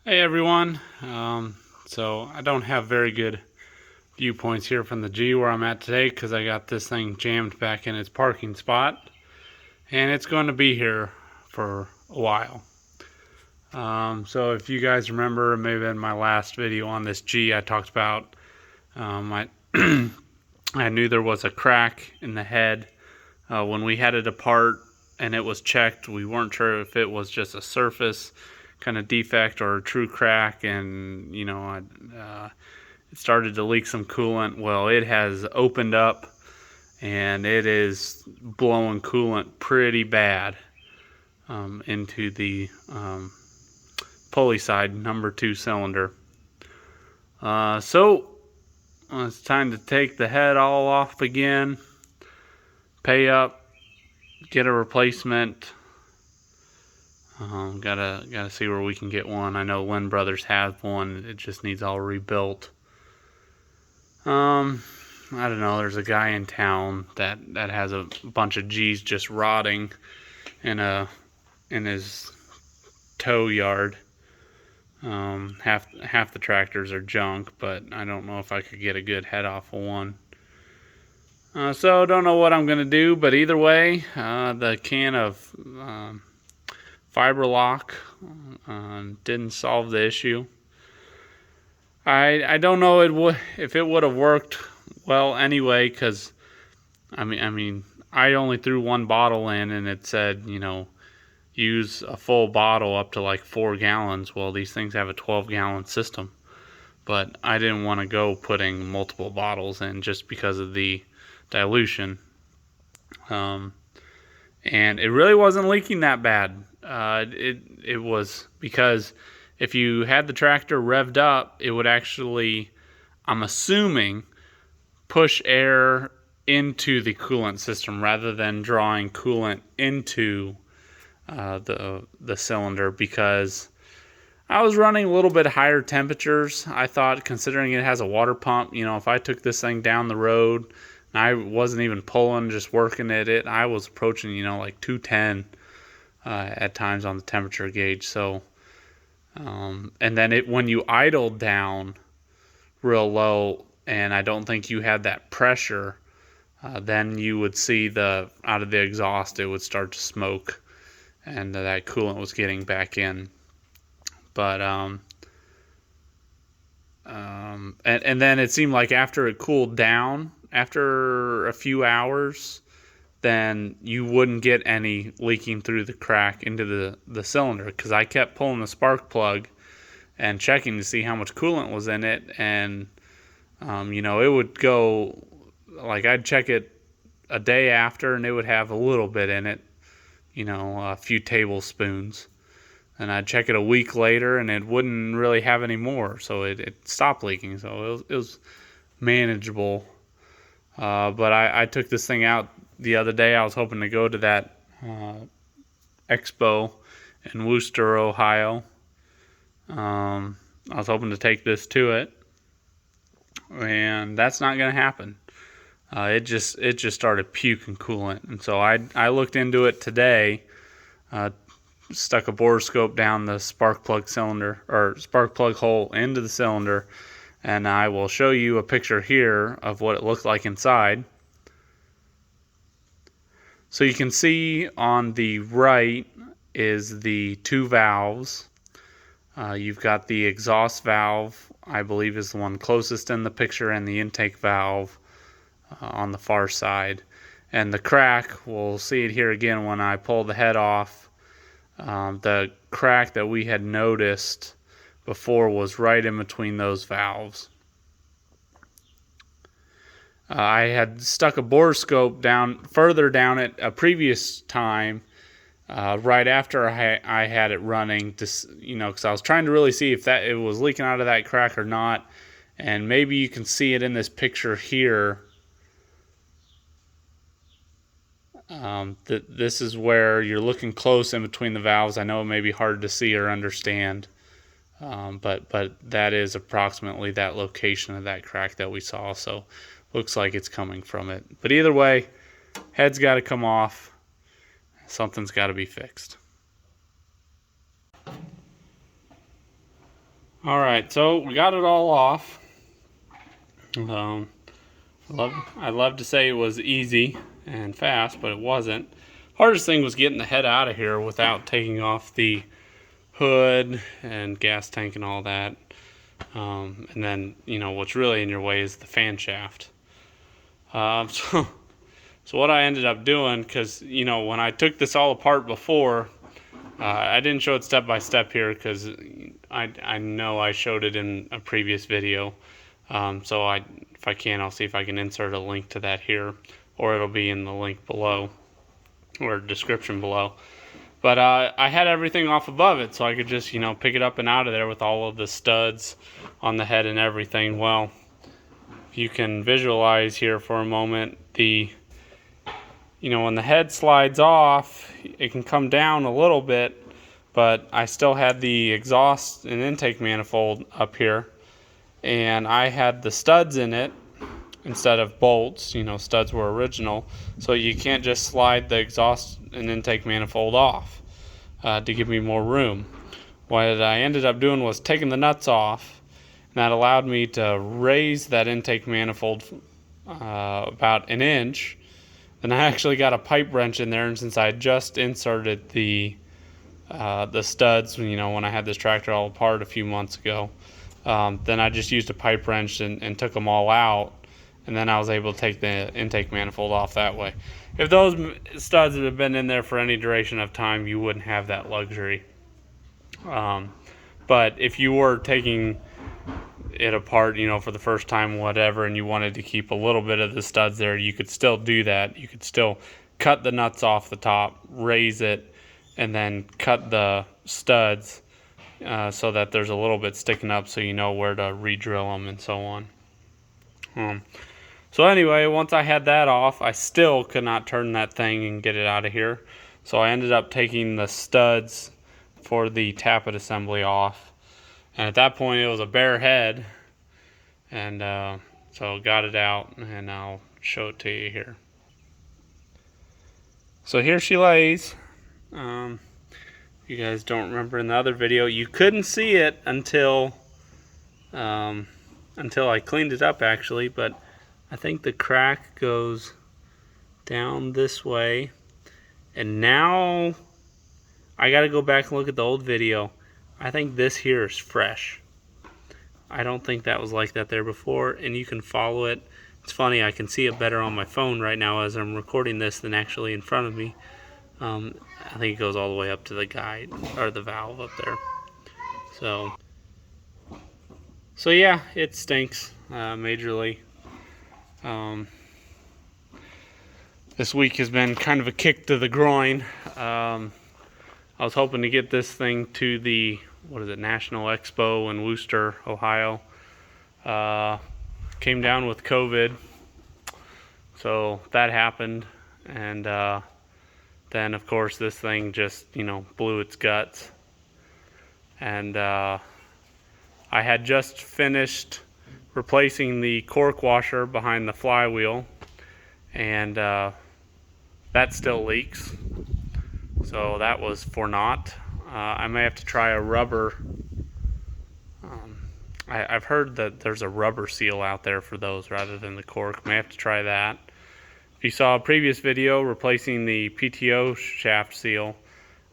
Hey everyone, so I don't have very good viewpoints here from the G where I'm at today because I got this thing jammed back in its parking spot and it's going to be here for a while. So if you guys remember, maybe in my last video on this G I talked about I knew there was a crack in the head when we had it apart and it was checked. We weren't sure if it was just a surface kind of defect or a true crack, and it started to leak some coolant. Well, it has opened up and it is blowing coolant pretty bad into the pulley side number 2 cylinder. So it's time to take the head all off again, pay up, get a replacement. Gotta see where we can get one. I know Lynn Brothers has one. It just needs all rebuilt. I don't know. There's a guy in town that has a bunch of G's just rotting in his tow yard. Half the tractors are junk, but I don't know if I could get a good head off of one. So don't know what I'm gonna do, but either way, the can of fiber lock didn't solve the issue. I don't know if it would have worked well anyway, because I mean I only threw one bottle in and it said, use a full bottle up to like 4 gallons. Well, these things have a 12-gallon system, but I didn't want to go putting multiple bottles in just because of the dilution. And it really wasn't leaking that bad. It was because if you had the tractor revved up, it would actually, I'm assuming, push air into the coolant system rather than drawing coolant into the cylinder, because I was running a little bit higher temperatures. I thought, considering it has a water pump, if I took this thing down the road, and I wasn't even pulling, just working at it, I was approaching, like 210 at times on the temperature gauge. So, and then when you idled down real low, and I don't think you had that pressure, then you would see out of the exhaust, it would start to smoke, and that coolant was getting back in. But and then it seemed like after it cooled down, after a few hours, then you wouldn't get any leaking through the crack into the cylinder, because I kept pulling the spark plug and checking to see how much coolant was in it, and it would go, like, I'd check it a day after and it would have a little bit in it, a few tablespoons, and I'd check it a week later and it wouldn't really have any more, so it stopped leaking. So it was manageable. But I took this thing out the other day. I was hoping to go to that expo in Wooster, Ohio. I was hoping to take this to it, and that's not going to happen. It just started puking coolant, and so I looked into it today. Stuck a borescope down the spark plug cylinder, or spark plug hole, into the cylinder, and I will show you a picture here of what it looked like inside. So you can see on the right is the 2 valves. You've got the exhaust valve, I believe is the one closest in the picture, and the intake valve on the far side. And the crack, we'll see it here again when I pull the head off. The crack that we had noticed before was right in between those valves. I had stuck a borescope further down at a previous time, right after I had it running, because I was trying to really see if it was leaking out of that crack or not. And maybe you can see it in this picture here. This is where you're looking close in between the valves. I know it may be hard to see or understand, but that is approximately that location of that crack that we saw. So looks like it's coming from it. But either way, head's got to come off. Something's got to be fixed. All right, so we got it all off. I'd love to say it was easy and fast, but it wasn't. Hardest thing was getting the head out of here without taking off the hood and gas tank and all that. And then, what's really in your way is the fan shaft. So what I ended up doing, because, when I took this all apart before, I didn't show it step by step here because I know I showed it in a previous video. So if I can, I'll see if I can insert a link to that here, or it'll be in the link below or description below. But I had everything off above it, so I could just, pick it up and out of there with all of the studs on the head and everything. Well, if you can visualize here for a moment, when the head slides off, it can come down a little bit, but I still had the exhaust and intake manifold up here, and I had the studs in it instead of bolts. Studs were original, so you can't just slide the exhaust and intake manifold off to give me more room. What I ended up doing was taking the nuts off, and that allowed me to raise that intake manifold about an inch. Then I actually got a pipe wrench in there, and since I just inserted the studs, when I had this tractor all apart a few months ago, then I just used a pipe wrench and took them all out, and then I was able to take the intake manifold off that way. If those studs had been in there for any duration of time, you wouldn't have that luxury. But if you were taking it apart, for the first time, whatever, and you wanted to keep a little bit of the studs there, you could still do that. You could still cut the nuts off the top, raise it, and then cut the studs so that there's a little bit sticking up, so you know where to re-drill them and so on. So anyway, once I had that off, I still could not turn that thing and get it out of here. So I ended up taking the studs for the tappet assembly off. And at that point, it was a bare head. And so got it out, and I'll show it to you here. So here she lays. You guys don't remember in the other video, you couldn't see it until I cleaned it up, actually, but I think the crack goes down this way. And now I got to go back and look at the old video. I think this here is fresh. I don't think that was like that there before, and you can follow it. It's funny, I can see it better on my phone right now as I'm recording this than actually in front of me. I think it goes all the way up to the guide, or the valve up there. So yeah, it stinks majorly. This week has been kind of a kick to the groin. I was hoping to get this thing to the National Expo in Wooster, Ohio. Came down with COVID, so that happened, and then of course this thing just blew its guts. And I had just finished replacing the cork washer behind the flywheel, and that still leaks, so that was for naught. I may have to try a rubber. I've heard that there's a rubber seal out there for those rather than the cork. May have to try that. If you saw a previous video replacing the PTO shaft seal,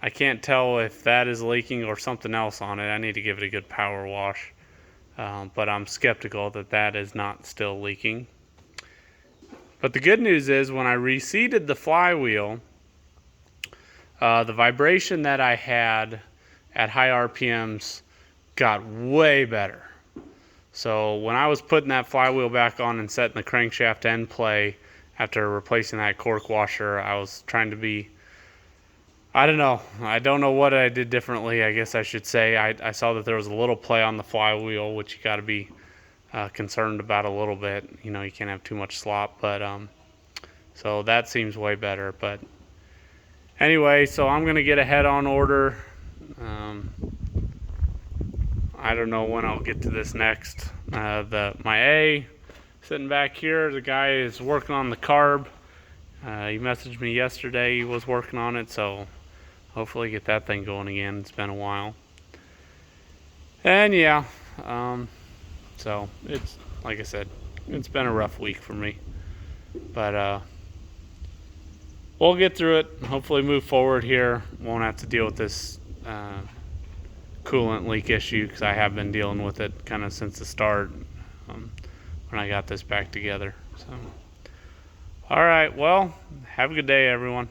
I can't tell if that is leaking or something else on it. I need to give it a good power wash. But I'm skeptical that that is not still leaking. But the good news is when I reseated the flywheel, the vibration that I had at high RPMs got way better. So when I was putting that flywheel back on and setting the crankshaft end play after replacing that cork washer, I was trying to be, I don't know what I did differently, I guess I should say. I saw that there was a little play on the flywheel, which you got to be concerned about a little bit. You can't have too much slop, but so that seems way better. But anyway, so I'm gonna get a head-on order. I don't know when I'll get to this next. My A sitting back here, the guy is working on the carb. He messaged me yesterday, he was working on it, so hopefully get that thing going again. It's been a while. And yeah, so it's, like I said, it's been a rough week for me. But we'll get through it. Hopefully move forward here. Won't have to deal with this coolant leak issue, because I have been dealing with it kind of since the start, when I got this back together. So, all right, well, have a good day, everyone.